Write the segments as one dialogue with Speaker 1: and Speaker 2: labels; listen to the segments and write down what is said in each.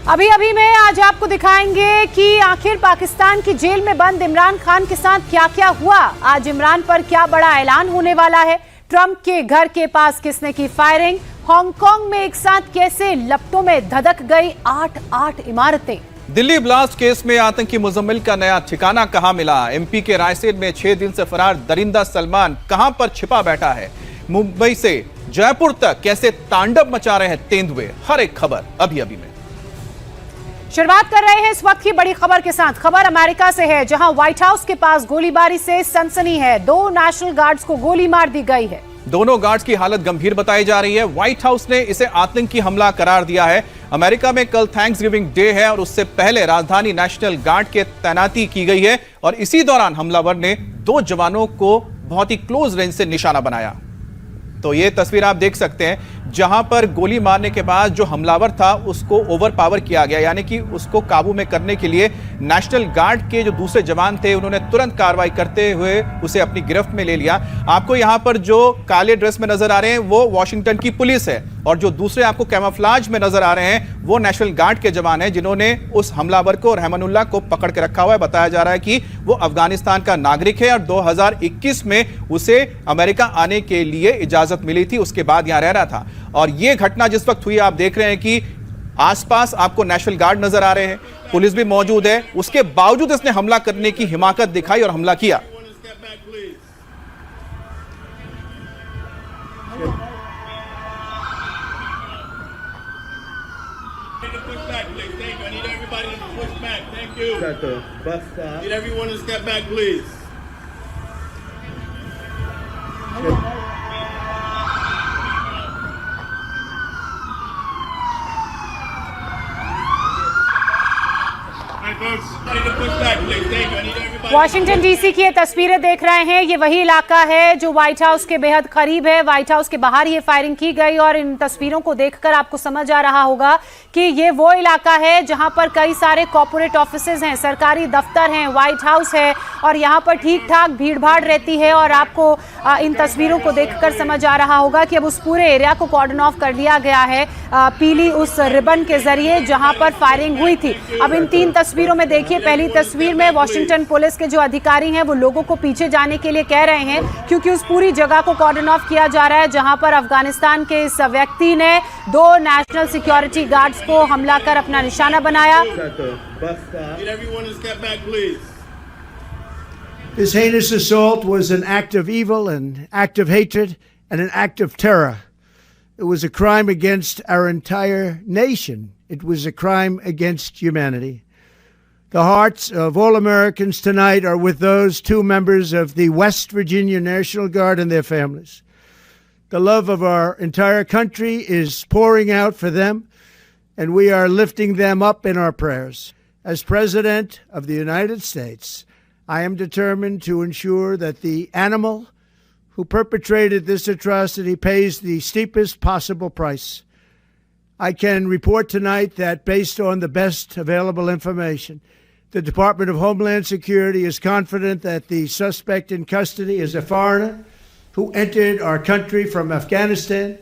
Speaker 1: अभी अभी में आज आपको दिखाएंगे कि आखिर पाकिस्तान की जेल में बंद इमरान खान के साथ क्या क्या हुआ। आज इमरान पर क्या बड़ा ऐलान होने वाला है। ट्रंप के घर के पास किसने की फायरिंग। हांगकांग में एक साथ कैसे लपटों में धधक गई 8 इमारतें।
Speaker 2: दिल्ली ब्लास्ट केस में आतंकी मुजम्मिल का नया ठिकाना कहां मिला। एमपी के रायसेन में 6 दिन से फरार दरिंदा सलमान कहां पर छिपा बैठा है। मुंबई से जयपुर तक कैसे तांडव मचा रहे हैं तेंदुए। हर एक खबर अभी अभी में।
Speaker 1: शुरुआत कर रहे हैं इस वक्त की बड़ी खबर के साथ। खबर अमेरिका से है, जहां व्हाइट हाउस के पास गोलीबारी से सनसनी है। 2 नेशनल गार्ड्स को गोली मार दी गई है।
Speaker 2: दोनों गार्ड्स की हालत गंभीर बताई जा रही है। व्हाइट हाउस ने इसे आतंकी हमला करार दिया है। अमेरिका में कल थैंक्सगिविंग डे है और उससे पहले राजधानी नेशनल गार्ड के तैनाती की गई है और इसी दौरान हमलावर ने 2 जवानों को बहुत ही क्लोज रेंज से निशाना बनाया। तो ये तस्वीर आप देख सकते हैं, जहां पर गोली मारने के बाद जो हमलावर था उसको ओवरपावर किया गया, यानी कि उसको काबू में करने के लिए नेशनल गार्ड के जो दूसरे जवान थे उन्होंने तुरंत कार्रवाई करते हुए उसे अपनी गिरफ्त में ले लिया। आपको यहां पर जो काले ड्रेस में नजर आ रहे हैं वो वॉशिंगटन की पुलिस है और जो दूसरे आपको कैमोफ्लेज में नजर आ रहे हैं वो नेशनल गार्ड के जवान हैं, जिन्होंने उस हमलावर को रहमानुल्लाह को पकड़ के रखा हुआ है। बताया जा रहा है कि वो अफगानिस्तान का नागरिक है और 2021 में उसे अमेरिका आने के लिए इजाजत मिली थी, उसके बाद यहां रह रहा था। और ये घटना जिस वक्त हुई आप देख रहे हैं कि आसपास आपको नेशनल गार्ड नजर आ रहे हैं, पुलिस भी मौजूद है। उसके बावजूद इसने हमला करने की हिमाकत दिखाई और हमला किया।
Speaker 3: Need everyone to step back, please.
Speaker 1: Washington DC की ये तस्वीरें देख रहे हैं, ये वही इलाका है जो व्हाइट हाउस के बेहद करीब है। व्हाइट हाउस के बाहर ये फायरिंग की गई और इन तस्वीरों को देखकर आपको समझ आ रहा होगा कि ये वो इलाका है जहां पर कई सारे कॉर्पोरेट ऑफिसेज हैं, सरकारी दफ्तर हैं, व्हाइट हाउस है और यहाँ पर ठीक ठाक भीड़ भाड़ रहती है। और आपको इन तस्वीरों को देखकर समझ आ रहा होगा कि अब उस पूरे एरिया को कॉर्डन ऑफ कर दिया गया है पीली उस रिबन के जरिए जहां पर फायरिंग हुई थी। अब इन 3 तस्वीरों में देखिए, पहली तस्वीर में वॉशिंगटन पुलिस के जो अधिकारी हैं वो लोगों को पीछे जाने के लिए कह रहे हैं क्योंकि उस पूरी जगह को कॉर्डन ऑफ किया जा रहा है जहां पर अफगानिस्तान के इस व्यक्ति ने 2 नेशनल सिक्योरिटी गार्ड्स को हमला कर अपना निशाना बनाया।
Speaker 4: This heinous assault was an act of evil, an act of hatred, and an act of terror. It was a crime against our entire nation. It was a crime against humanity. The hearts of all Americans tonight are with those 2 members of the West Virginia National Guard and their families. The love of our entire country is pouring out for them, and we are lifting them up in our prayers. As President of the United States, I am determined to ensure that the animal who perpetrated this atrocity pays the steepest possible price. I can report tonight that based on the best available information, the Department of Homeland Security is confident that the suspect in custody is a foreigner who entered our country from Afghanistan.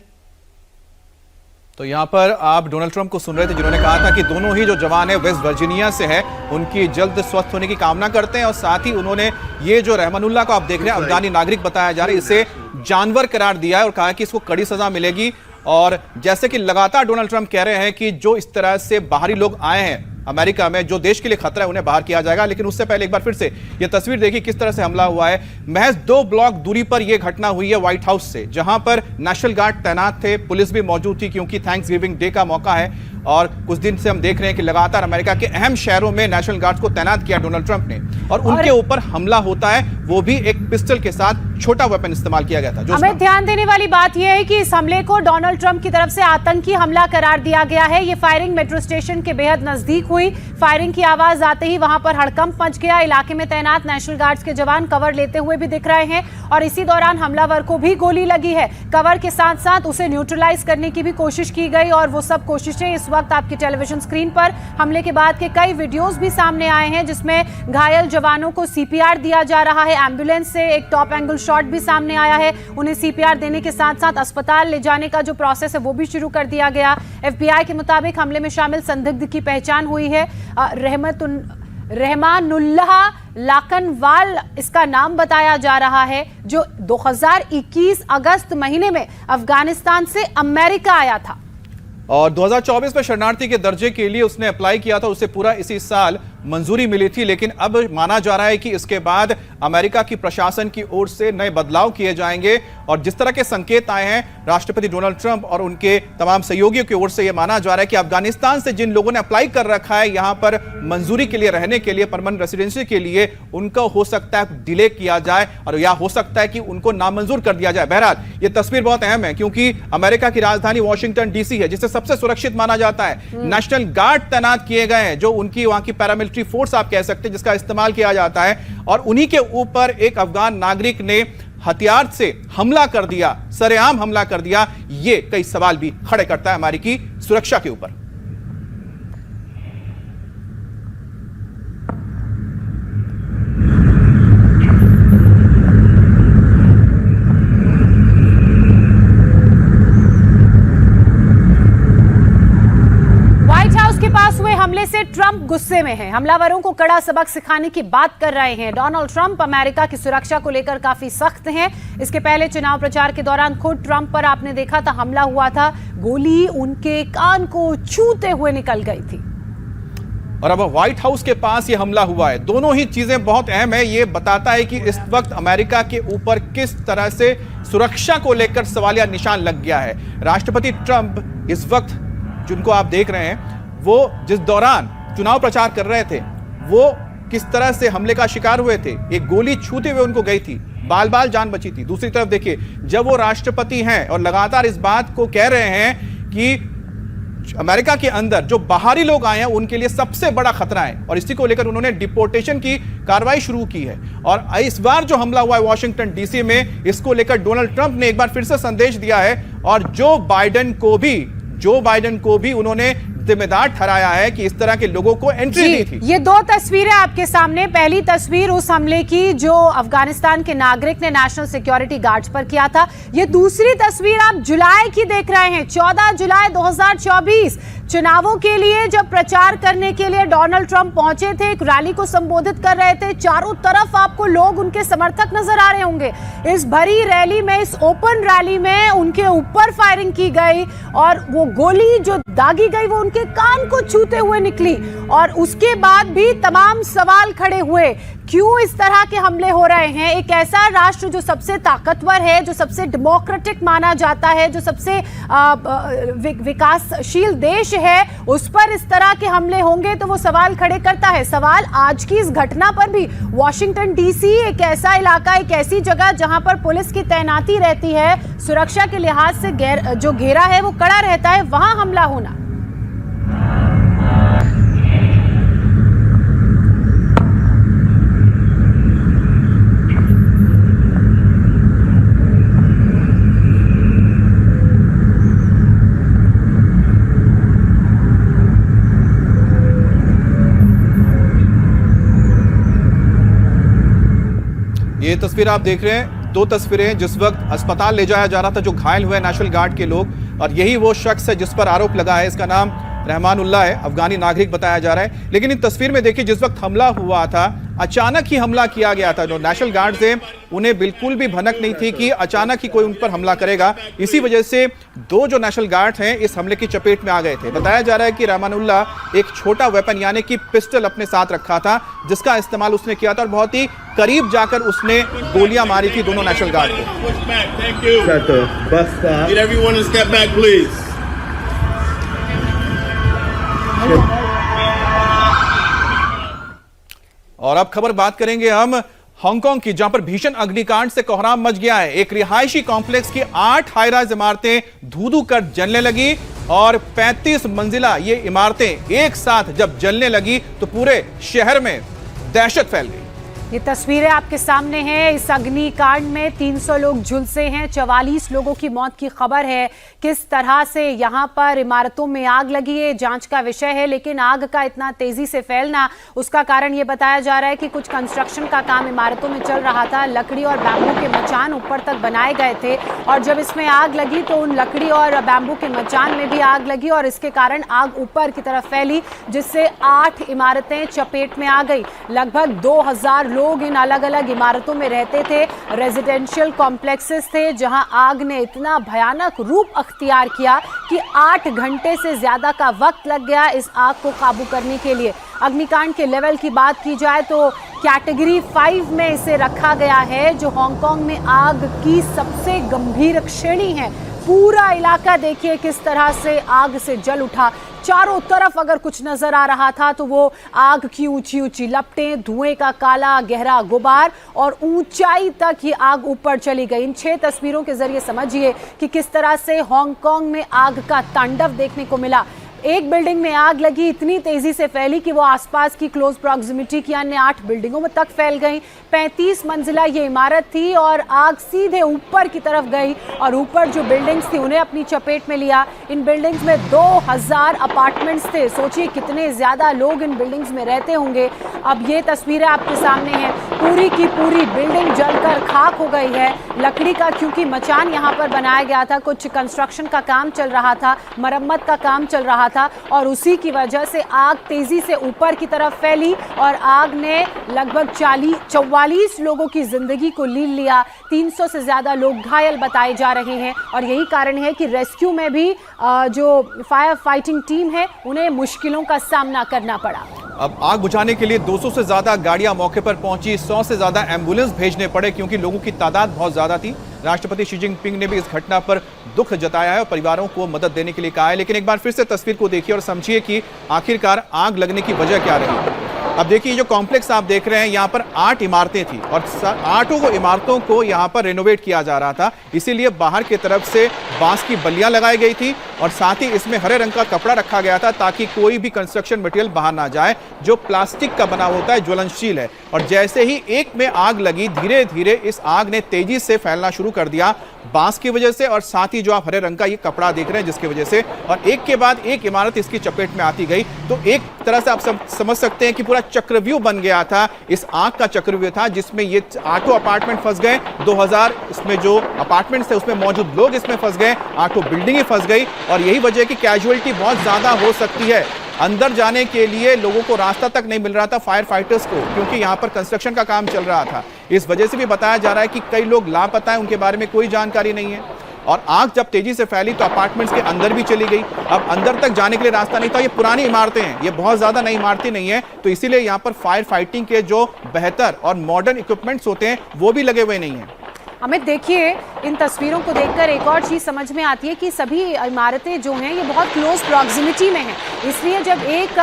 Speaker 2: तो यहाँ पर आप Donald Trump को सुन रहे थे, जिन्होंने कहा था कि दोनों ही जो जवान है वेस्ट वर्जीनिया से है, उनकी जल्द स्वस्थ होने की कामना करते हैं। और साथ ही उन्होंने ये जो रहमानुल्लाह को आप देख रहे हैं अफगानी नागरिक बताया जा रहा है, इसे जानवर करार दिया है और कहा कि इसको कड़ी सजा मिलेगी। और जैसे कि लगातार डोनाल्ड ट्रंप कह रहे हैं कि जो इस तरह से बाहरी लोग आए हैं अमेरिका में, जो देश के लिए खतरा है, उन्हें बाहर किया जाएगा। लेकिन उससे पहले एक बार फिर से यह तस्वीर देखिए किस तरह से हमला हुआ है। महज 2 ब्लॉक दूरी पर यह घटना हुई है व्हाइट हाउस से, जहां पर नेशनल गार्ड तैनात थे, पुलिस भी मौजूद थी क्योंकि थैंक्सगिविंग डे का मौका है। और कुछ दिन से हम देख रहे हैं कि लगातार अमेरिका के अहम शहरों में नेशनल गार्ड्स को तैनात किया डोनाल्ड ट्रंप ने और उनके ऊपर हमला होता है, वो भी एक पिस्टल के साथ, छोटा वेपन इस्तेमाल किया गया था।
Speaker 1: हमें ध्यान देने वाली बात यह है कि इस हमले को डोनाल्ड ट्रंप की तरफ से आतंकी हमला करार दिया गया है। ये फायरिंग मेट्रो स्टेशन के बेहद नजदीक हुई। फायरिंग की आवाज आते ही वहां पर हड़कंप मच गया। इलाके में तैनात नेशनल गार्ड्स के जवान कवर लेते हुए भी दिख रहे हैं और इसी दौरान हमलावर को भी गोली लगी है। कवर के साथ साथ उसे न्यूट्रलाइज करने की भी कोशिश की गई और वो सब कोशिशें इस वक्त आपकी टेलीविजन स्क्रीन पर हमले के बाद के कई वीडियोस भी सामने आए हैं जिसमें घायल जवानों को सीपीआर दिया जा रहा है। एम्बुलेंस से एक टॉप एंगल शॉट भी सामने आया है। उन्हें सीपीआर देने के साथ साथ अस्पताल ले जाने का जो प्रोसेस है वो भी शुरू कर दिया गया। एफबीआई के मुताबिक हमले में शामिल संदिग्ध की पहचान हुई है। रहमानुल्लाह लाकनवाल इसका नाम बताया जा रहा है, जो 2021 अगस्त महीने में अफगानिस्तान से अमेरिका आया था
Speaker 2: और 2024 में शरणार्थी के दर्जे के लिए उसने अप्लाई किया था। उसे पूरा इसी साल मंजूरी मिली थी, लेकिन अब माना जा रहा है कि इसके बाद अमेरिका की प्रशासन की ओर से नए बदलाव किए जाएंगे। और जिस तरह के संकेत आए हैं राष्ट्रपति डोनाल्ड ट्रंप और उनके तमाम सहयोगियों की ओर से, यह माना जा रहा है कि अफगानिस्तान से जिन लोगों ने अप्लाई कर रखा है यहां पर मंजूरी के लिए, रहने के लिए, परमानेंट रेसिडेंसी के लिए, उनको हो सकता है डिले किया जाए और या हो सकता है कि उनको नामंजूर कर दिया जाए। बहरहाल यह तस्वीर बहुत अहम है क्योंकि अमेरिका की राजधानी वॉशिंगटन डीसी है, जिसे सबसे सुरक्षित माना जाता है। नेशनल गार्ड तैनात किए गए हैं, जो उनकी वहां की पैरामिलिट्री फोर्स आप कह सकते हैं, जिसका इस्तेमाल किया जाता है। और उन्हीं के ऊपर एक अफगान नागरिक ने हथियार से हमला कर दिया, सरेआम हमला कर दिया। ये कई सवाल भी खड़े करता है अमेरिकी सुरक्षा के ऊपर।
Speaker 1: हमले से ट्रंप गुस्से में हैं। हमलावरों को कड़ा सबक सिखाने की बात कर रहे हैं। डोनाल्ड ट्रंप अमेरिका की सुरक्षा को लेकर काफी सख्त हैं। इसके पहले चुनाव प्रचार के दौरान खुद ट्रंप पर आपने देखा था हमला हुआ था, गोली उनके कान को छूते हुए निकल गई थी।
Speaker 2: और अब व्हाइट हाउस के पास ये हमला हुआ है। दोनों ही चीजें बहुत अहम है। ये बताता है कि इस वक्त अमेरिका के ऊपर किस तरह से सुरक्षा को लेकर सवालिया निशान लग गया है। राष्ट्रपति ट्रंप इस वक्त जिनको आप देख रहे हैं, वो जिस दौरान चुनाव प्रचार कर रहे थे वो किस तरह से हमले का शिकार हुए थे। एक गोली छूते हुए उनको गई थी, बाल बाल जान बची थी। दूसरी तरफ देखिए, जब वो राष्ट्रपति हैं और लगातार इस बात को कह रहे हैं कि अमेरिका के अंदर जो बाहरी लोग आए हैं उनके लिए सबसे बड़ा खतरा है, और इसी को लेकर उन्होंने डिपोर्टेशन की कार्रवाई शुरू की है। और इस बार जो हमला हुआ है वॉशिंगटन डीसी में, इसको लेकर डोनाल्ड ट्रंप ने एक बार फिर से संदेश दिया है और जो बाइडेन को भी उन्होंने जिम्मेदार ठहराया है कि इस तरह के लोगों को एंट्री दी थी।
Speaker 1: ये दो तस्वीरें आपके सामने। पहली तस्वीर उस हमले की जो अफगानिस्तान के नागरिक ने नेशनल सिक्योरिटी गार्ड्स पर किया था। ये दूसरी तस्वीर आप जुलाई की देख रहे हैं। 14 जुलाई 2024 चुनावों के लिए जब प्रचार करने के लिए डोनाल्ड ट्रंप पहुंचे थे, एक रैली को संबोधित कर रहे थे। चारों तरफ आपको लोग, उनके समर्थक नजर आ रहे होंगे। इस भरी रैली में, इस ओपन रैली में उनके ऊपर फायरिंग की गई और वो गोली जो दागी गई वो उनके कान को छूते हुए निकली। और उसके बाद भी तमाम सवाल खड़े हुए, क्यों इस तरह के हमले हो रहे हैं। एक ऐसा राष्ट्र जो सबसे ताकतवर है, जो सबसे डेमोक्रेटिक माना जाता है, जो सबसे विकासशील देश है, उस पर इस तरह के हमले होंगे तो वो सवाल खड़े करता है। सवाल आज की इस घटना पर भी, वॉशिंगटन डीसी एक ऐसा इलाका, एक ऐसी जगह जहां पर पुलिस की तैनाती रहती है, सुरक्षा के लिहाज से जो घेरा है वो कड़ा रहता है, वहां हमला होना।
Speaker 2: ये तस्वीर आप देख रहे हैं, दो तस्वीरें जिस वक्त अस्पताल ले जाया जा रहा था जो घायल हुए नेशनल गार्ड के लोग, और यही वो शख्स है जिस पर आरोप लगा है। इसका नाम रहमानुल्लाह है, अफगानी नागरिक बताया जा रहा है। लेकिन इन तस्वीर में देखिए, जिस वक्त हमला हुआ था अचानक ही हमला किया गया था। जो नेशनल गार्ड थे उन्हें बिल्कुल भी भनक नहीं थी कि अचानक ही कोई उन पर हमला करेगा। इसी वजह से दो जो नेशनल गार्ड हैं इस हमले की चपेट में आ गए थे। बताया जा रहा है कि रहमानुल्लाह एक छोटा वेपन यानी कि पिस्टल अपने साथ रखा था, जिसका इस्तेमाल उसने किया था और बहुत ही करीब जाकर उसने गोलियां मारी थी दोनों नेशनल गार्ड को। और अब खबर बात करेंगे हम हांगकांग की, जहां पर भीषण अग्निकांड से कोहराम मच गया है। एक रिहायशी कॉम्प्लेक्स की 8 हाई-राइज इमारतें धू-धू कर जलने लगी और 35 मंजिला ये इमारतें एक साथ जब जलने लगी तो पूरे शहर में दहशत फैल गई।
Speaker 1: ये तस्वीरें आपके सामने हैं। इस अग्निकांड में 300 लोग झुलसे हैं, 44 लोगों की मौत की खबर है। किस तरह से यहाँ पर इमारतों में आग लगी है जांच का विषय है, लेकिन आग का इतना तेजी से फैलना, उसका कारण ये बताया जा रहा है कि कुछ कंस्ट्रक्शन का काम इमारतों में चल रहा था। लकड़ी और बैम्बू के मचान ऊपर तक बनाए गए थे और जब इसमें आग लगी तो उन लकड़ी और बैम्बू के मचान में भी आग लगी और इसके कारण आग ऊपर की तरफ फैली, जिससे 8 इमारतें चपेट में आ गई। लगभग 2000 लोग इन अलग अलग इमारतों में रहते थे। रेजिडेंशियल कॉम्प्लेक्सेस थे जहां आग ने इतना भयानक रूप अख्तियार किया कि 8 घंटे से ज्यादा का वक्त लग गया इस आग को काबू करने के लिए। अग्निकांड के लेवल की बात की जाए तो कैटेगरी 5 में इसे रखा गया है, जो हांगकांग में आग की सबसे गंभीर श्रेणी है। पूरा इलाका देखिए किस तरह से आग से जल उठा। चारों तरफ अगर कुछ नजर आ रहा था तो वो आग की ऊंची ऊंची लपटें, धुएं का काला गहरा गुबार और ऊंचाई तक ये आग ऊपर चली गई। इन 6 तस्वीरों के जरिए समझिए कि किस तरह से हांगकांग में आग का तांडव देखने को मिला। एक बिल्डिंग में आग लगी, इतनी तेजी से फैली कि वो आसपास की क्लोज प्रॉक्सिमिटी की अन्य 8 बिल्डिंगों में तक फैल गई। 35 मंजिला ये इमारत थी और आग सीधे ऊपर की तरफ गई और ऊपर जो बिल्डिंग्स थी उन्हें अपनी चपेट में लिया। इन बिल्डिंग्स में 2000 अपार्टमेंट्स थे। सोचिए कितने ज्यादा लोग इन बिल्डिंग्स में रहते होंगे। अब ये तस्वीरें आपके सामने हैं, पूरी की पूरी बिल्डिंग जलकर खाक हो गई है। लकड़ी का क्योंकि मचान यहाँ पर बनाया गया था, कुछ कंस्ट्रक्शन का काम चल रहा था, मरम्मत का काम चल रहा था और उसी की वजह से आग तेजी से ऊपर की तरफ फैली और आग ने लगभग 44 लोगों की जिंदगी को लील लिया। 300 से ज्यादा लोग घायल बताए जा रहे हैं और यही कारण है कि रेस्क्यू में भी जो फायर फाइटिंग टीम है उन्हें मुश्किलों का सामना करना पड़ा।
Speaker 2: अब आग बुझाने के लिए 200 से ज्यादा गाड़ियां मौके पर पहुंची, 100 से ज्यादा एम्बुलेंस भेजने पड़े क्योंकि लोगों की तादाद बहुत ज्यादा थी। राष्ट्रपति शी जिनपिंग ने भी इस घटना पर दुख जताया है और परिवारों को मदद देने के लिए कहा है। लेकिन एक बार फिर से तस्वीर को देखिए और समझिए कि आखिरकार आग लगने की वजह क्या रही। अब देखिए जो कॉम्प्लेक्स आप देख रहे हैं, यहाँ पर 8 इमारतें थी और 8 इमारतों को यहाँ पर रेनोवेट किया जा रहा था, इसीलिए बाहर की तरफ से बांस की बल्लियां लगाई गई थी और साथ ही इसमें हरे रंग का कपड़ा रखा गया था ताकि कोई भी कंस्ट्रक्शन मटेरियल बाहर ना जाए, जो प्लास्टिक का बना होता है, ज्वलनशील है। और जैसे ही एक में आग लगी, धीरे धीरे इस आग ने तेजी से फैलना शुरू कर दिया बांस की वजह से और साथ ही जो आप हरे रंग का ये कपड़ा देख रहे हैं जिसकी वजह से, और एक के बाद एक इमारत इसकी चपेट में आती गई। तो एक तरह से आप समझ सकते हैं कि पूरा चक्रव्यूह बन गया था। इस आग का चक्रव्यूह था जिसमें ये 8 अपार्टमेंट फंस गए, 2000 इसमें जो अपार्टमेंट्स थे उसमें मौजूद लोग इसमें फंस गए, 8 बिल्डिंगें फंस गई और यही वजह है कि कैजुअलिटी बहुत ज्यादा हो सकती है। अंदर जाने के लिए लोगों को रास्ता तक नहीं मिल रहा था फायर फाइटर्स को, क्योंकि यहां पर कंस्ट्रक्शन का काम चल रहा था। इस वजह से भी बताया जा रहा है कि कई लोग लापता हैं, उनके बारे में कोई जानकारी नहीं है। और आग जब तेजी से फैली तो अपार्टमेंट्स के अंदर भी चली गई। अब अंदर तक जाने के लिए रास्ता नहीं था। ये पुरानी इमारतें हैं, ये बहुत ज्यादा नई इमारतें नहीं है, तो इसीलिए यहाँ पर फायर फाइटिंग के जो बेहतर और मॉडर्न इक्विपमेंट्स होते हैं वो भी लगे हुए नहीं है।
Speaker 1: अमित देखिए, इन तस्वीरों को देखकर एक और चीज समझ में आती है कि सभी इमारतें जो हैं ये बहुत क्लोज प्रॉक्सिमिटी में हैं, इसलिए जब एक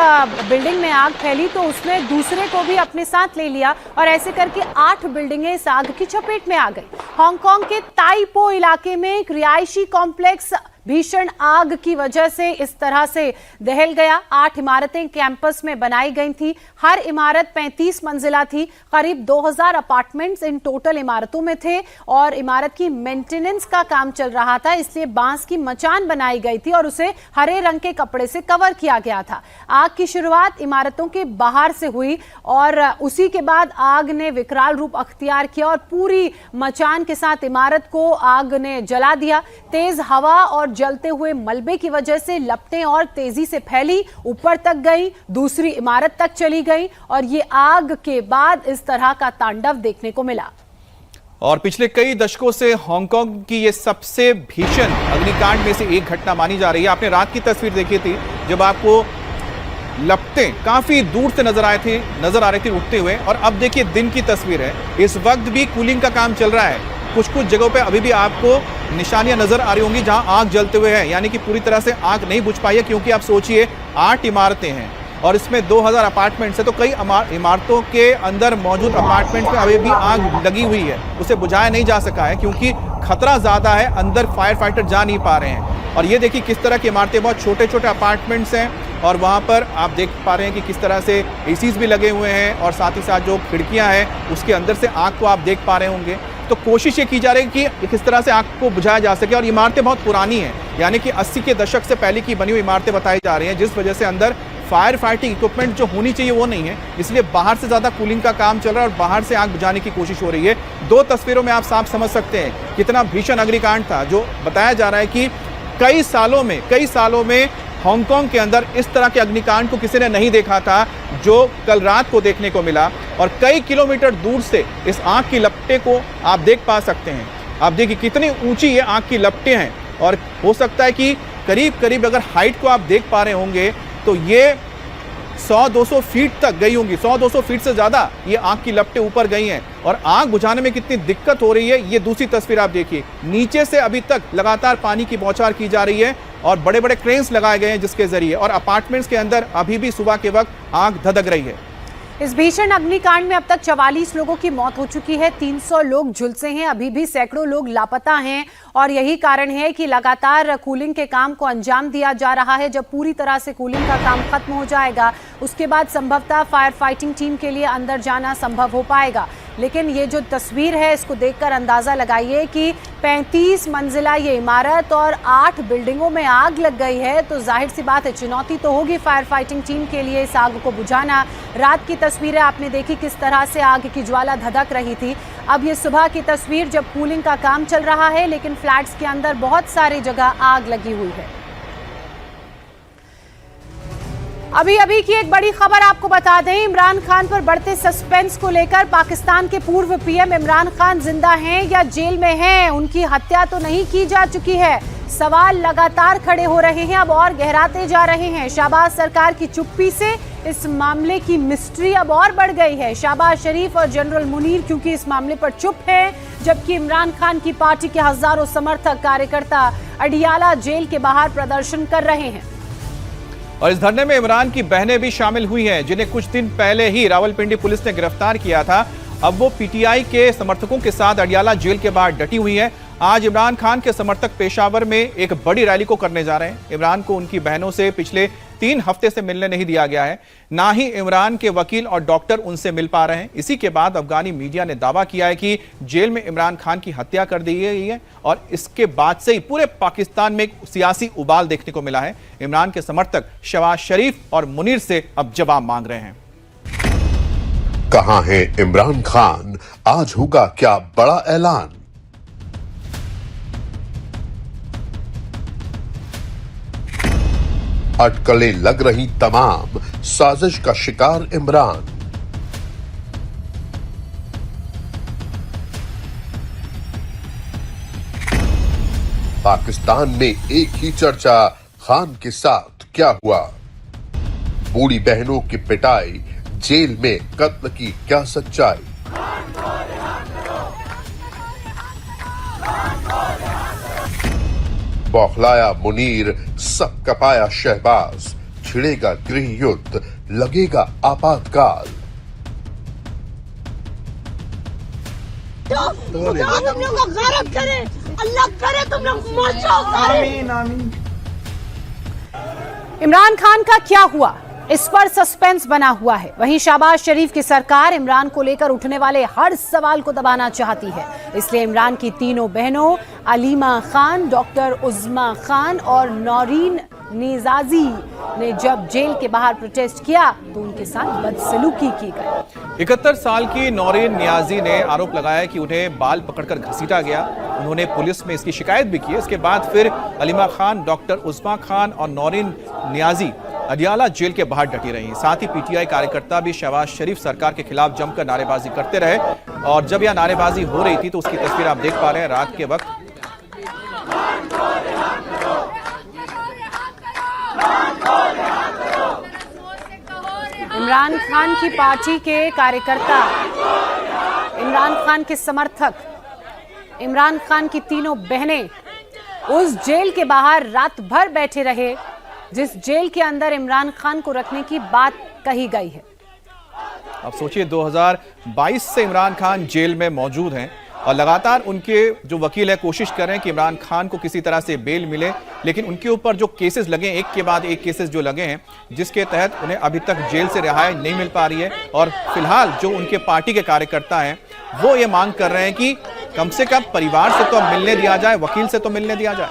Speaker 1: बिल्डिंग में आग फैली तो उसने दूसरे को भी अपने साथ ले लिया और ऐसे करके 8 बिल्डिंगें इस आग की चपेट में आ गई। हांगकांग के ताई पो इलाके में एक रिहायशी कॉम्प्लेक्स भीषण आग की वजह से इस तरह से दहल गया। 8 इमारतें कैंपस में बनाई गई थी, हर इमारत 35 मंजिला थी। करीब 2000 अपार्टमेंट्स इन टोटल इमारतों में थे और इमारत की मेंटेनेंस का काम चल रहा था, इसलिए बांस की मचान बनाई गई थी और उसे हरे रंग के कपड़े से कवर किया गया था। आग की शुरुआत इमारतों के बाहर से हुई और उसी के बाद आग ने विकराल रूप अख्तियार किया और पूरी मचान के साथ इमारत को आग ने जला दिया। तेज हवा और जलते हुए मलबे की वजह से लपटें और तेजी से फैली, ऊपर तक गई, दूसरी इमारत तक चली गई और ये आग के बाद इस तरह का तांडव देखने को मिला।
Speaker 2: और पिछले कई दशकों से हांगकांग की ये सबसे भीषण अग्निकांड में से एक घटना मानी जा रही है। आपने रात की तस्वीर देखी थी जब आपको लपटें काफी दूर से नजर आ रही थी उठते हुए, और अब देखिए दिन की तस्वीर है। इस वक्त भी कूलिंग का काम चल रहा है। कुछ जगहों पे अभी भी आपको निशानियां नजर आ रही होंगी जहां आग जलते हुए है, यानी कि पूरी तरह से आग नहीं बुझ पाई है, क्योंकि आप सोचिए 8 इमारतें हैं और इसमें 2000 अपार्टमेंट्स है, तो कई इमारतों के अंदर मौजूद अपार्टमेंट्स में अभी भी आग लगी हुई है, उसे बुझाया नहीं जा सका है क्योंकि खतरा ज्यादा है, अंदर फायर फाइटर जा नहीं पा रहे हैं। और ये देखिए किस तरह की इमारतें, बहुत छोटे छोटे अपार्टमेंट्स हैं और वहाँ पर आप देख पा रहे हैं कि किस तरह से एसीज भी लगे हुए हैं और साथ ही साथ जो खिड़कियाँ हैं उसके अंदर से आग को आप देख पा रहे होंगे। तो कोशिश ये की जा रही है कि किस तरह से आग को बुझाया जा सके। और इमारतें बहुत पुरानी हैं, यानी कि 80 के दशक से पहले की बनी हुई इमारतें बताई जा रही हैं, जिस वजह से अंदर फायर फाइटिंग इक्विपमेंट जो होनी चाहिए वो नहीं है, इसलिए बाहर से ज़्यादा कूलिंग का काम चल रहा है और बाहर से आग बुझाने की कोशिश हो रही है। 2 तस्वीरों में आप साफ समझ सकते हैं कितना भीषण अग्निकांड था, जो बताया जा रहा है कि कई सालों में हांगकांग के अंदर इस तरह के अग्निकांड को किसी ने नहीं देखा था, जो कल रात को देखने को मिला। और कई किलोमीटर दूर से इस आग की लपटें को आप देख पा सकते हैं। आप देखिए कितनी ऊंची ये आग की लपटें हैं और हो सकता है कि करीब अगर हाइट को आप देख पा रहे होंगे तो ये 100-200 फीट तक गई होंगी, 100-200 फीट से ज़्यादा ये आग की लपटें ऊपर गई हैं। और आग बुझाने में कितनी दिक्कत हो रही है ये दूसरी तस्वीर आप देखिए। नीचे से अभी तक लगातार पानी की बौछार की जा रही है और बड़े बड़े क्रेन्स लगाए गए हैं जिसके जरिए, और अपार्टमेंट्स के अंदर अभी भी सुबह के वक्त आग धधक रही है।
Speaker 1: इस भीषण अग्निकांड में अब तक 44 लोगों की मौत हो चुकी है, 300 लोग झुलसे हैं, अभी भी सैकड़ों लोग लापता हैं। और यही कारण है कि लगातार कूलिंग के काम को अंजाम दिया जा रहा है। जब पूरी तरह से कूलिंग का काम खत्म हो जाएगा उसके बाद संभवतः फायर फाइटिंग टीम के लिए अंदर जाना संभव हो पाएगा। लेकिन ये जो तस्वीर है इसको देखकर अंदाजा लगाइए कि 35 मंजिला ये इमारत और 8 बिल्डिंगों में आग लग गई है, तो जाहिर सी बात है चुनौती तो होगी फायर फाइटिंग टीम के लिए इस आग को बुझाना। रात की तस्वीरें आपने देखी किस तरह से आग की ज्वाला धधक रही थी। अब ये सुबह की तस्वीर जब कूलिंग का काम चल रहा है, लेकिन फ्लैट्स के अंदर बहुत सारी जगह आग लगी हुई है। अभी की एक बड़ी खबर आपको बता दें, इमरान खान पर बढ़ते सस्पेंस को लेकर पाकिस्तान के पूर्व पीएम इमरान खान जिंदा हैं या जेल में हैं, उनकी हत्या तो नहीं की जा चुकी है। सवाल लगातार खड़े हो रहे हैं, अब और गहराते जा रहे हैं। शहबाज सरकार की चुप्पी से इस मामले की मिस्ट्री अब और बढ़ गई है। शहबाज शरीफ और जनरल मुनीर क्योंकि इस मामले पर चुप हैं, जबकि इमरान खान की पार्टी के हजारों समर्थक कार्यकर्ता अडियाला जेल के बाहर प्रदर्शन कर रहे हैं।
Speaker 2: और इस धरने में इमरान की बहनें भी शामिल हुई हैं, जिन्हें कुछ दिन पहले ही रावलपिंडी पुलिस ने गिरफ्तार किया था। अब वो पीटीआई के समर्थकों के साथ अडियाला जेल के बाहर डटी हुई हैं। आज इमरान खान के समर्थक पेशावर में एक बड़ी रैली को करने जा रहे हैं। इमरान को उनकी बहनों से पिछले 3 हफ्ते से मिलने नहीं दिया गया है, ना ही इमरान के वकील और डॉक्टर उनसे मिल पा रहे हैं। इसी के बाद अफगानी मीडिया ने दावा किया है कि जेल में इमरान खान की हत्या कर दी गई है और इसके बाद से ही पूरे पाकिस्तान में एक सियासी उबाल देखने को मिला है। इमरान के समर्थक शहबाज शरीफ और मुनीर से अब जवाब मांग रहे हैं।
Speaker 5: कहां है इमरान खान? आज होगा क्या बड़ा ऐलान? अटकलें लग रही तमाम, साजिश का शिकार इमरान। पाकिस्तान में एक ही चर्चा, खान के साथ क्या हुआ? बूढ़ी बहनों की पिटाई, जेल में कत्ल की क्या सच्चाई? बौखलाया मुनीर, सब कपाया शहबाज, छिड़ेगा गृह युद्ध, लगेगा आपातकाल।
Speaker 6: तुम लोग को गारत करे, अल्लाह करे तुम लोग मर जाओ सारे। आमीन आमीन।
Speaker 1: इमरान खान का क्या हुआ, इस पर सस्पेंस बना हुआ है। वहीं शहबाज शरीफ की सरकार इमरान को लेकर उठने वाले हर सवाल को दबाना चाहती है, इसलिए इमरान की तीनों बहनों अलीमा खान, डॉक्टर उज़्मा खान और नौरीन नियाज़ी ने जब जेल के बाहर प्रोटेस्ट किया तो उनके साथ बदसलूकी की गई।
Speaker 2: 71 साल की नौरीन नियाज़ी ने आरोप लगाया कि उन्हें बाल पकड़कर घसीटा गया। उन्होंने पुलिस में इसकी शिकायत भी की। इसके बाद फिर अलीमा खान, डॉक्टर उज़्मा खान और नौरीन नियाज़ी अडियाला जेल के बाहर डटी रही। साथ ही पीटीआई कार्यकर्ता भी शहबाज शरीफ सरकार के खिलाफ जमकर नारेबाजी करते रहे और जब यह नारेबाजी हो रही थी तो उसकी तस्वीर आप देख पा रहे हैं। रात के वक्त
Speaker 1: इमरान खान की पार्टी के कार्यकर्ता, इमरान खान के समर्थक, इमरान खान की तीनों बहनें उस जेल के बाहर रात भर बैठे रहे जिस जेल के अंदर इमरान खान को रखने की बात कही गई है।
Speaker 2: अब सोचिए 2022 से इमरान खान जेल में मौजूद हैं और लगातार उनके जो वकील है कोशिश कर रहे हैं कि इमरान खान को किसी तरह से बेल मिले, लेकिन उनके ऊपर जो केसेस लगे, एक के बाद एक केसेस जो लगे हैं, जिसके तहत उन्हें अभी तक जेल से रिहाई नहीं मिल पा रही है। और फिलहाल जो उनके पार्टी के कार्यकर्ता हैं वो ये मांग कर रहे हैं कि कम से कम परिवार से तो मिलने दिया जाए, वकील से तो मिलने दिया जाए।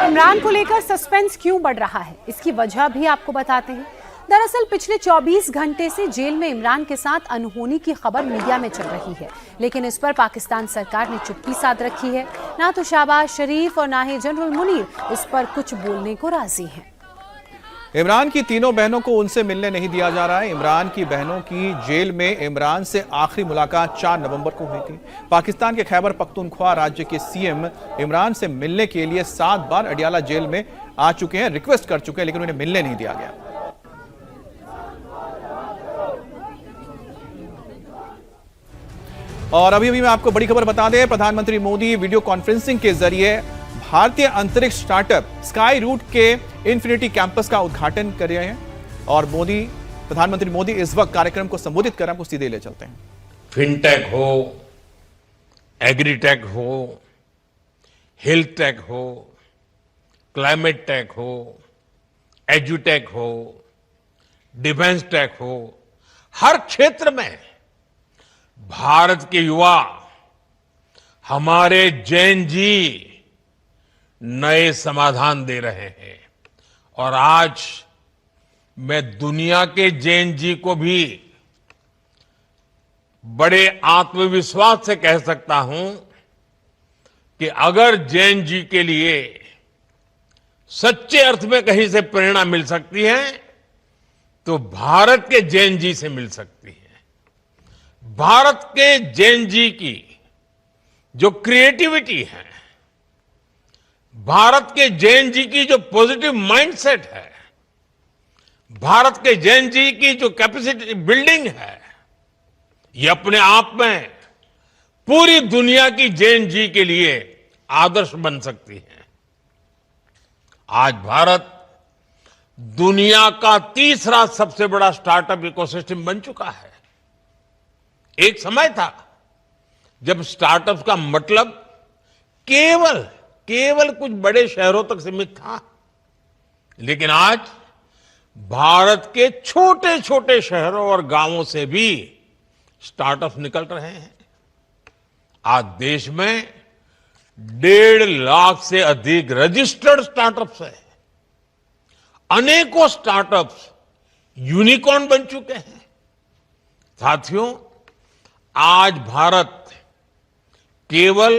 Speaker 1: इमरान को लेकर सस्पेंस क्यों बढ़ रहा है, इसकी वजह भी आपको बताते हैं। दरअसल पिछले 24 घंटे से जेल में इमरान के साथ अनहोनी की खबर मीडिया में चल रही है, लेकिन इस पर पाकिस्तान सरकार ने चुप्पी साध रखी है। ना तो शहबाज शरीफ और ना ही जनरल मुनीर इस पर कुछ बोलने को राजी हैं।
Speaker 2: इमरान की तीनों बहनों को उनसे मिलने नहीं दिया जा रहा है। इमरान की बहनों की जेल में इमरान से आखिरी मुलाकात 4 नवंबर को हुई थी। पाकिस्तान के खैबर पख्तूनख्वा राज्य के सीएम इमरान से मिलने के लिए 7 बार अडियाला जेल में आ चुके हैं, रिक्वेस्ट कर चुके हैं, लेकिन उन्हें मिलने नहीं दिया गया। और अभी मैं आपको बड़ी खबर बता दें, प्रधानमंत्री मोदी वीडियो कॉन्फ्रेंसिंग के जरिए भारतीय अंतरिक्ष स्टार्टअप स्काई रूट के इन्फिनिटी कैंपस का उद्घाटन कर रहे हैं। और प्रधानमंत्री मोदी इस वक्त कार्यक्रम को संबोधित कर रहे हैं, आपको सीधे ले चलते हैं।
Speaker 7: फिनटेक हो, एग्रीटेक हो, हेल्थ टेक हो, क्लाइमेट टेक हो, एजुटेक हो, डिफेंस टेक हो, हर क्षेत्र में भारत के युवा, हमारे जैन जी नए समाधान दे रहे हैं। और आज मैं दुनिया के जैन जी को भी बड़े आत्मविश्वास से कह सकता हूं कि अगर जैन जी के लिए सच्चे अर्थ में कहीं से प्रेरणा मिल सकती है तो भारत के जैन जी से मिल सकती है। भारत के जैन जी की जो क्रिएटिविटी है, भारत के जैन जी की जो पॉजिटिव माइंडसेट है, भारत के जैन जी की जो कैपेसिटी बिल्डिंग है, ये अपने आप में पूरी दुनिया की जैन जी के लिए आदर्श बन सकती है। आज भारत दुनिया का तीसरा सबसे बड़ा स्टार्टअप इकोसिस्टम बन चुका है। एक समय था जब स्टार्टअप का मतलब केवल कुछ बड़े शहरों तक सीमित था, लेकिन आज भारत के छोटे छोटे शहरों और गांवों से भी स्टार्टअप निकल रहे हैं। आज देश में 1.5 लाख से अधिक रजिस्टर्ड स्टार्टअप्स है। अनेकों स्टार्टअप्स यूनिकॉर्न बन चुके हैं। साथियों, आज भारत केवल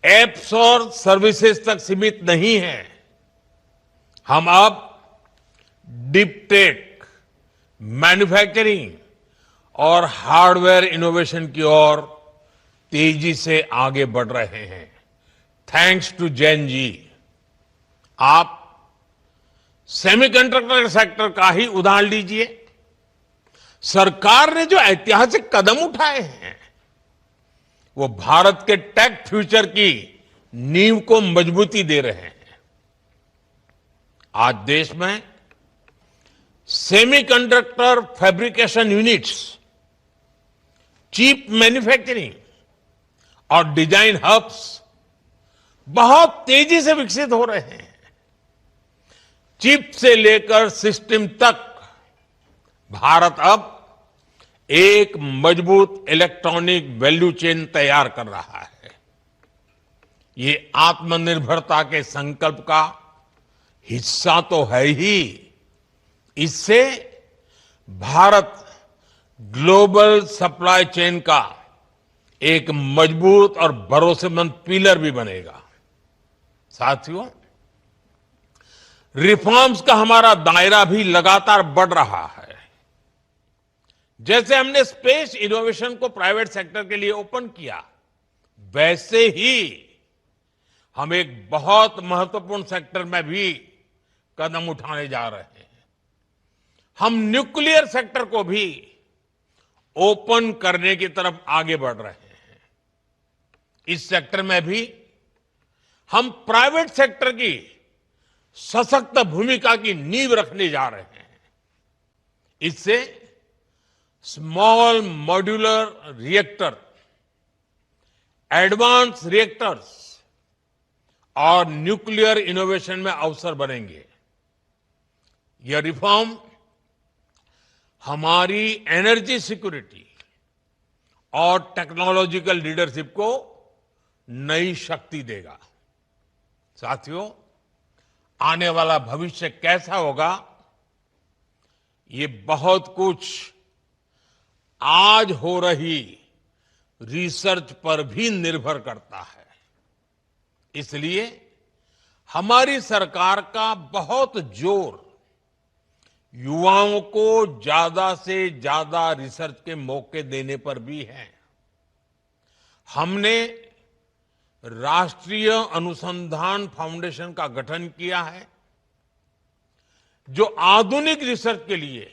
Speaker 7: एप्स और सर्विसेज तक सीमित नहीं है। हम अब डीप टेक, मैन्युफैक्चरिंग और हार्डवेयर इनोवेशन की ओर तेजी से आगे बढ़ रहे हैं। Thanks to Jain ji. आप सेमीकंडक्टर सेक्टर का ही उदाहरण लीजिए। सरकार ने जो ऐतिहासिक कदम उठाए हैं वो भारत के टेक फ्यूचर की नींव को मजबूती दे रहे हैं। आज देश में semiconductor fabrication units, chip manufacturing और डिजाइन हब्स बहुत तेजी से विकसित हो रहे हैं। चिप से लेकर सिस्टम तक भारत अब एक मजबूत इलेक्ट्रॉनिक वैल्यू चेन तैयार कर रहा है। ये आत्मनिर्भरता के संकल्प का हिस्सा तो है ही, इससे भारत ग्लोबल सप्लाई चेन का एक मजबूत और भरोसेमंद पिलर भी बनेगा। साथियों, रिफॉर्म्स का हमारा दायरा भी लगातार बढ़ रहा है। जैसे हमने स्पेस इनोवेशन को प्राइवेट सेक्टर के लिए ओपन किया, वैसे ही हम एक बहुत महत्वपूर्ण सेक्टर में भी कदम उठाने जा रहे हैं। हम न्यूक्लियर सेक्टर को भी ओपन करने की तरफ आगे बढ़ रहे हैं। इस सेक्टर में भी हम प्राइवेट सेक्टर की सशक्त भूमिका की नींव रखने जा रहे हैं। इससे small modular reactor, advance reactors और न्यूक्लियर इनोवेशन में अवसर बनेंगे। यह रिफॉर्म हमारी एनर्जी सिक्योरिटी और टेक्नोलॉजिकल लीडरशिप को नई शक्ति देगा। साथियों, आने वाला भविष्य कैसा होगा, ये बहुत कुछ आज हो रही रिसर्च पर भी निर्भर करता है। इसलिए हमारी सरकार का बहुत जोर युवाओं को ज्यादा से ज्यादा रिसर्च के मौके देने पर भी है। हमने राष्ट्रीय अनुसंधान फाउंडेशन का गठन किया है, जो आधुनिक रिसर्च के लिए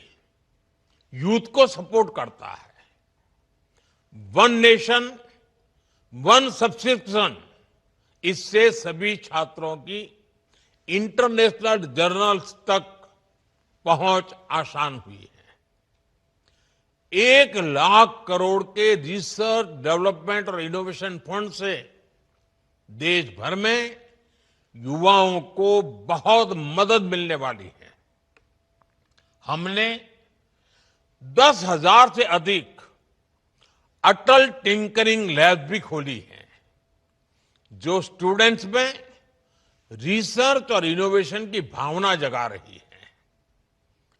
Speaker 7: यूथ को सपोर्ट करता है। वन नेशन वन सब्सक्रिप्शन, इससे सभी छात्रों की इंटरनेशनल जर्नल्स तक पहुंच आसान हुई है। 1 लाख करोड़ के रिसर्च, डेवलपमेंट और इनोवेशन फंड से देश भर में युवाओं को बहुत मदद मिलने वाली है। हमने 10,000 से अधिक अटल टिंकरिंग लैब भी खोली है, जो स्टूडेंट्स में रिसर्च और इनोवेशन की भावना जगा रही है।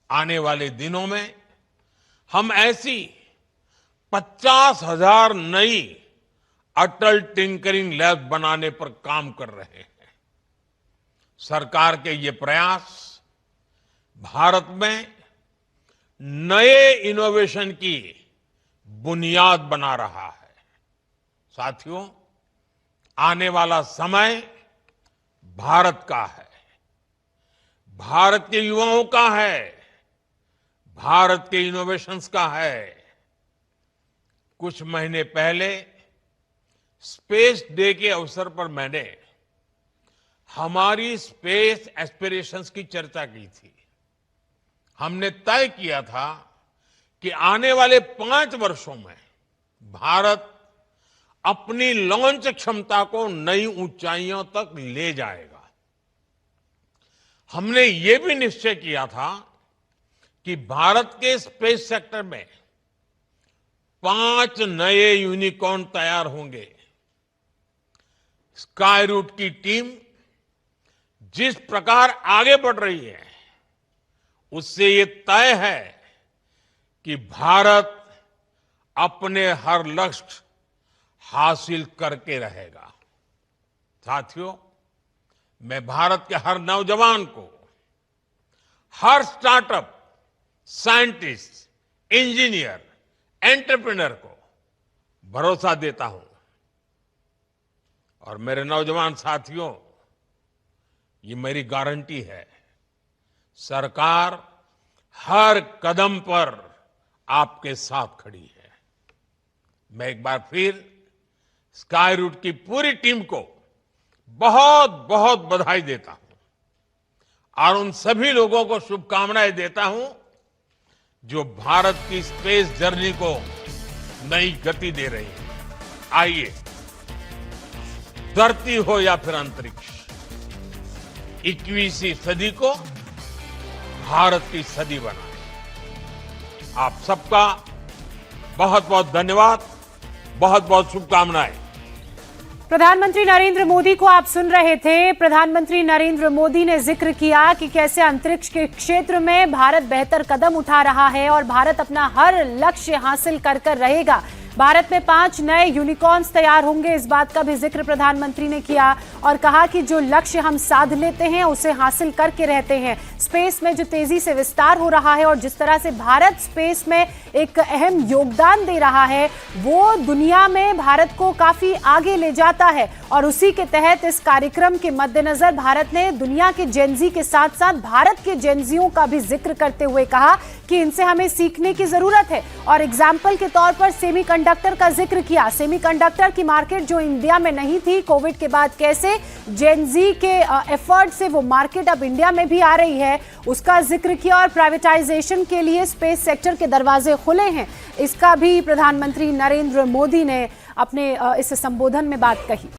Speaker 7: आने वाले दिनों में हम ऐसी 50,000 नई अटल टिंकरिंग लैब बनाने पर काम कर रहे हैं। सरकार के ये प्रयास भारत में नए इनोवेशन की बुनियाद बना रहा है। साथियों, आने वाला समय भारत का है, भारत के युवाओं का है, भारत के इनोवेशंस का है। कुछ महीने पहले स्पेस डे के अवसर पर मैंने हमारी स्पेस एस्पिरेशंस की चर्चा की थी। हमने तय किया था कि आने वाले 5 वर्षों में भारत अपनी लॉन्च क्षमता को नई ऊंचाइयों तक ले जाएगा। हमने ये भी निश्चय किया था कि भारत के स्पेस सेक्टर में 5 नए यूनिकॉर्न तैयार होंगे। स्काई रूट की टीम जिस प्रकार आगे बढ़ रही है, उससे ये तय है कि भारत अपने हर लक्ष्य हासिल करके रहेगा। साथियों, मैं भारत के हर नौजवान को, हर स्टार्टअप, साइंटिस्ट, इंजीनियर, एंटरप्रेन्योर को भरोसा देता हूं। और मेरे नौजवान साथियों, ये मेरी गारंटी है, सरकार हर कदम पर आपके साथ खड़ी है। मैं एक बार फिर स्काई रूट की पूरी टीम को बहुत बहुत बधाई देता हूं और उन सभी लोगों को शुभकामनाएं देता हूं जो भारत की स्पेस जर्नी को नई गति दे रही है। आइए, धरती हो या फिर अंतरिक्ष, 21वीं सदी को भारत की सदी बनाए। आप सबका बहुत बहुत धन्यवाद, बहुत बहुत शुभकामनाएं।
Speaker 1: प्रधानमंत्री नरेंद्र मोदी को आप सुन रहे थे। प्रधानमंत्री नरेंद्र मोदी ने जिक्र किया कि कैसे अंतरिक्ष के क्षेत्र में भारत बेहतर कदम उठा रहा है और भारत अपना हर लक्ष्य हासिल कर रहेगा। भारत में 5 नए यूनिकॉर्न्स तैयार होंगे, इस बात का भी जिक्र प्रधानमंत्री ने किया और कहा कि जो लक्ष्य हम साध लेते हैं उसे हासिल करके रहते हैं। स्पेस में जो तेजी से विस्तार हो रहा है और जिस तरह से भारत स्पेस में एक अहम योगदान दे रहा है, वो दुनिया में भारत को काफी आगे ले जाता है। और उसी के तहत इस कार्यक्रम के मद्देनजर भारत ने दुनिया के जेनजी के साथ साथ भारत के जेनजियों का भी जिक्र करते हुए कहा कि इनसे हमें सीखने की जरूरत है। और एग्जाम्पल के तौर पर सेमीकंडक्टर सेमीकंडक्टर का जिक्र किया। सेमीकंडक्टर की मार्केट जो इंडिया में नहीं थी, कोविड के बाद कैसे जेनजी के एफर्ट से वो मार्केट अब इंडिया में भी आ रही है, उसका जिक्र किया। और प्राइवेटाइजेशन के लिए स्पेस सेक्टर के दरवाजे खुले हैं, इसका भी प्रधानमंत्री नरेंद्र मोदी ने अपने इस संबोधन में बात कही।